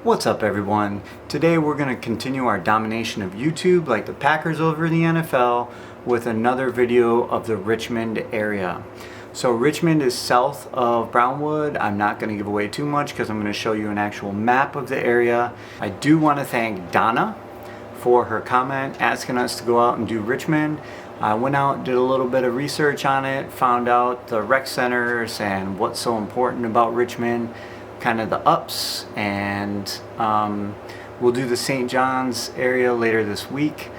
What's up, everyone? Today we're going to continue our domination of YouTube like the Packers over the NFL with another video of the Richmond area. So Richmond is south of Brownwood. I'm not going to give away too much because I'm going to show you an actual map of the area. I do want to thank Donna for her comment asking us to go out and do Richmond. I went out, did a little bit of research on it, found out the rec centers and what's so important about Richmond, kind of the ups, and we'll do the St. John's area later this week.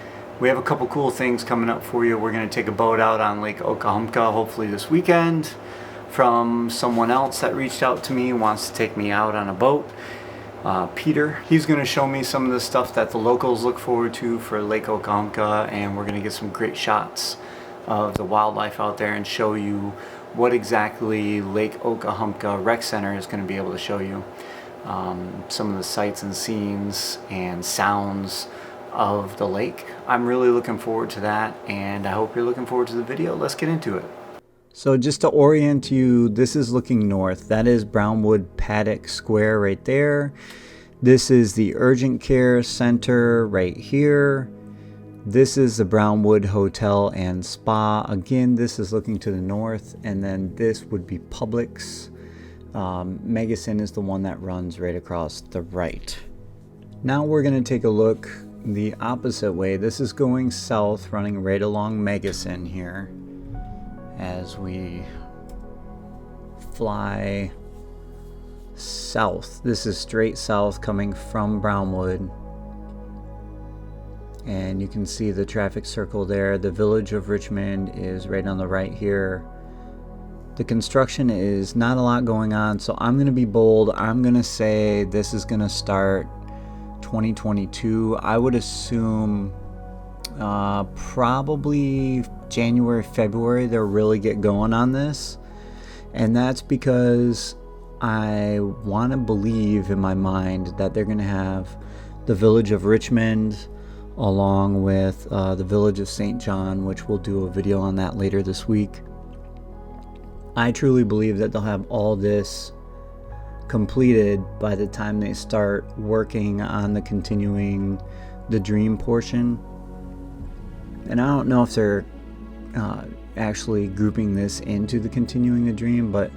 We have a couple cool things coming up for you. We're going to take a boat out on Lake Okahumpka hopefully this weekend from someone else that reached out to me, wants to take me out on a boat. Peter, he's going to show me some of the stuff that the locals look forward to for Lake Okahumpka, and we're going to get some great shots of the wildlife out there and show you what exactly Lake Okahumpka Rec Center is going to be able to show you. Some of the sights and scenes and sounds of the lake. I'm really looking forward to that, and I hope you're looking forward to the video. Let's get into it. So just to orient you, this is looking north. That is Brownwood Paddock Square right there. This is the Urgent Care Center right here. This is the Brownwood Hotel and Spa. Again, this is looking to the north, and then this would be Publix. Megason is the one that runs right across the right. Now we're going to take a look the opposite way. This is going south, running right along Megason here as we fly south. This is straight south coming from Brownwood. And you can see the traffic circle there. The village of Richmond is right on the right here. The construction is not a lot going on, so I'm going to be bold. I'm going to say this is going to start 2022. I would assume probably January, February, they'll really get going on this. And that's because I want to believe in my mind that they're going to have the village of Richmond along with the village of St. John, which we'll do a video on that later this week. I truly believe that they'll have all this completed by the time they start working on the continuing the dream portion. And I don't know if they're actually grouping this into the continuing the dream, but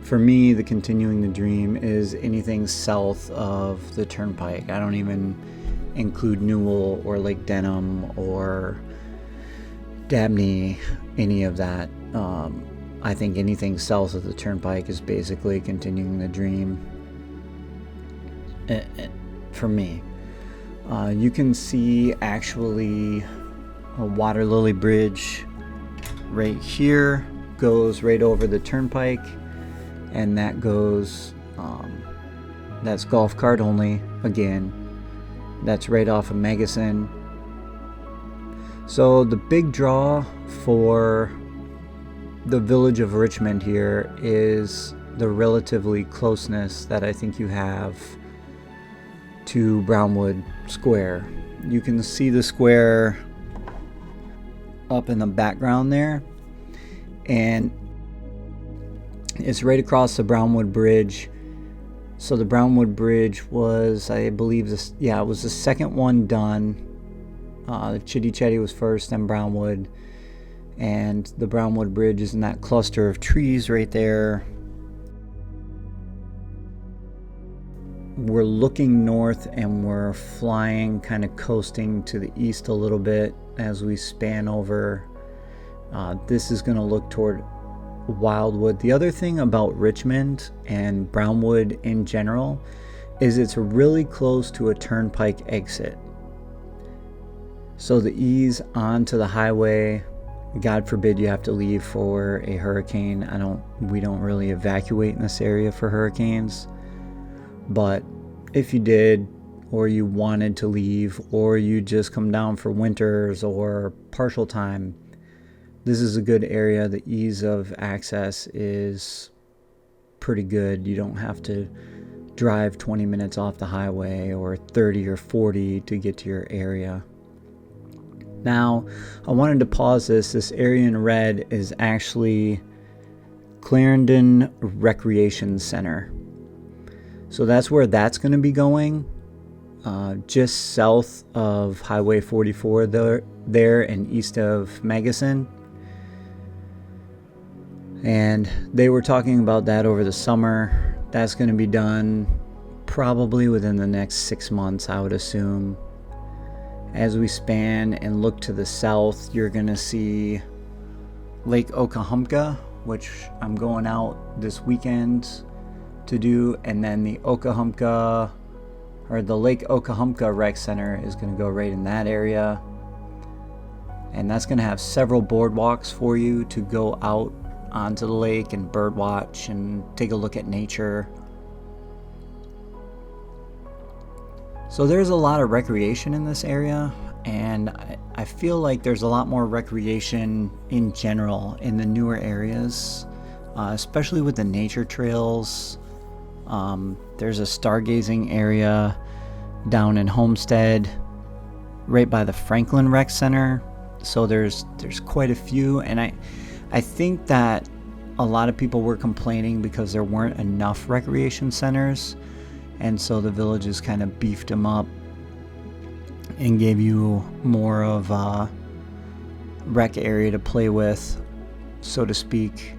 for me, the continuing the dream is anything south of the turnpike. I don't even include Newell or Lake Denham or Dabney, any of that. I think anything south of the turnpike is basically continuing the dream for me. You can see actually a water lily bridge right here, goes right over the turnpike, and that goes that's golf cart only. Again, that's right off of Megason. So the big draw for the village of Richmond here is the relatively closeness that I think you have to Brownwood Square. You can see the square up in the background there, and it's right across the Brownwood Bridge. So the Brownwood Bridge was, I believe this, yeah, it was the second one done. Chitty Chetty was first, then Brownwood. And the Brownwood Bridge is in that cluster of trees right there. We're looking north and we're flying, kind of coasting to the east a little bit as we span over. This is going to look toward Wildwood. The other thing about Richmond and Brownwood in general is it's really close to a turnpike exit. So the ease onto the highway, God forbid you have to leave for a hurricane. We don't really evacuate in this area for hurricanes. But if you did, or you wanted to leave, or you just come down for winters or partial time, this is a good area. The ease of access is pretty good. You don't have to drive 20 minutes off the highway or 30 or 40 to get to your area. Now, I wanted to pause this. This area in red is actually Clarendon Recreation Center. So that's where that's going to be going. just south of Highway 44 there and east of Magazine. And they were talking about that over the summer. That's going to be done probably within the next 6 months, I would assume. As we span and look to the south, you're going to see Lake Okahumpka, which I'm going out this weekend to do, and then the Lake Okahumpka Rec Center is going to go right in that area, and that's going to have several boardwalks for you to go out onto the lake and bird watch and take a look at nature. So there's a lot of recreation in this area, and I feel like there's a lot more recreation in general in the newer areas, especially with the nature trails. There's a stargazing area down in Homestead right by the Franklin Rec Center. So there's quite a few, and I think that a lot of people were complaining because there weren't enough recreation centers, and so the villages kind of beefed them up and gave you more of a rec area to play with, so to speak.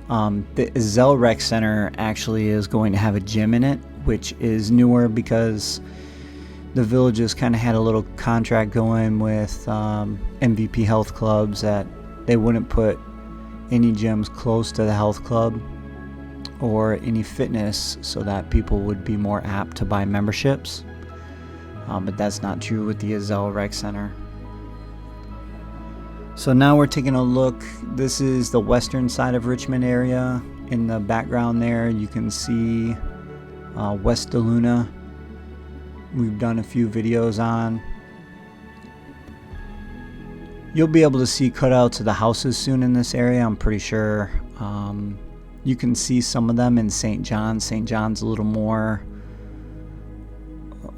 The Zell Rec Center actually is going to have a gym in it, which is newer because the villages kind of had a little contract going with MVP health clubs that they wouldn't put any gyms close to the health club or any fitness, so that people would be more apt to buy memberships. But that's not true with the Zell Rec Center. So now we're taking a look. This is the western side of Richmond area. In the background there, you can see West DeLuna. We've done a few videos on. You'll be able to see cutouts of the houses soon in this area, I'm pretty sure. You can see some of them in St. John's. St. John's a little more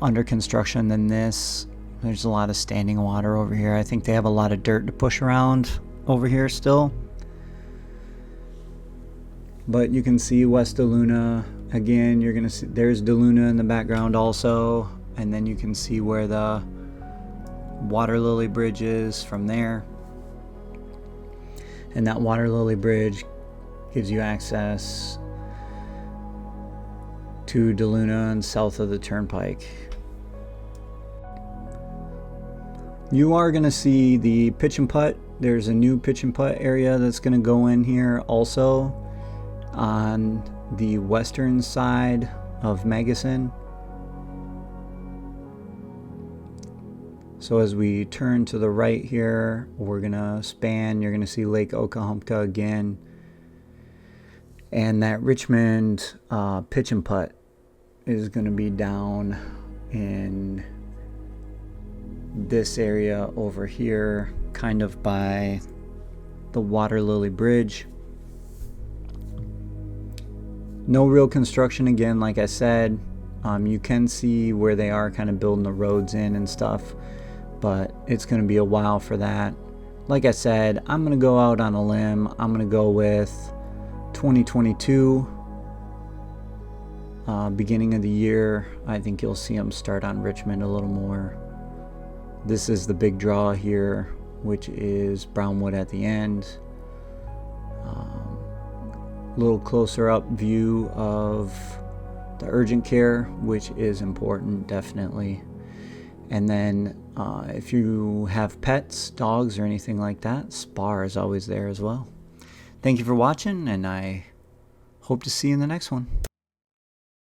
under construction than this. There's a lot of standing water over here. I think they have a lot of dirt to push around over here still. But you can see West DeLuna. Again, you're going to see there's DeLuna in the background also. And then you can see where the Water Lily Bridge is from there. And that Water Lily Bridge gives you access to DeLuna and south of the turnpike. You are going to see the pitch and putt. There's a new pitch and putt area that's going to go in here also on the western side of Magazine. So as we turn to the right here, we're going to span. You're going to see Lake Okahumpka again. And that Richmond pitch and putt is going to be down in this area over here, kind of by the Water Lily Bridge. No real construction again, like I said. You can see where they are kind of building the roads in and stuff, but it's going to be a while for that. Like I said, I'm going to go out on a limb. I'm going to go with 2022, beginning of the year. I think you'll see them start on Richmond a little more. This is the big draw here, which is Brownwood at the end. Little closer up view of the urgent care, which is important, definitely. And then if you have pets, dogs, or anything like that, Spar is always there as well. Thank you for watching, and I hope to see you in the next one.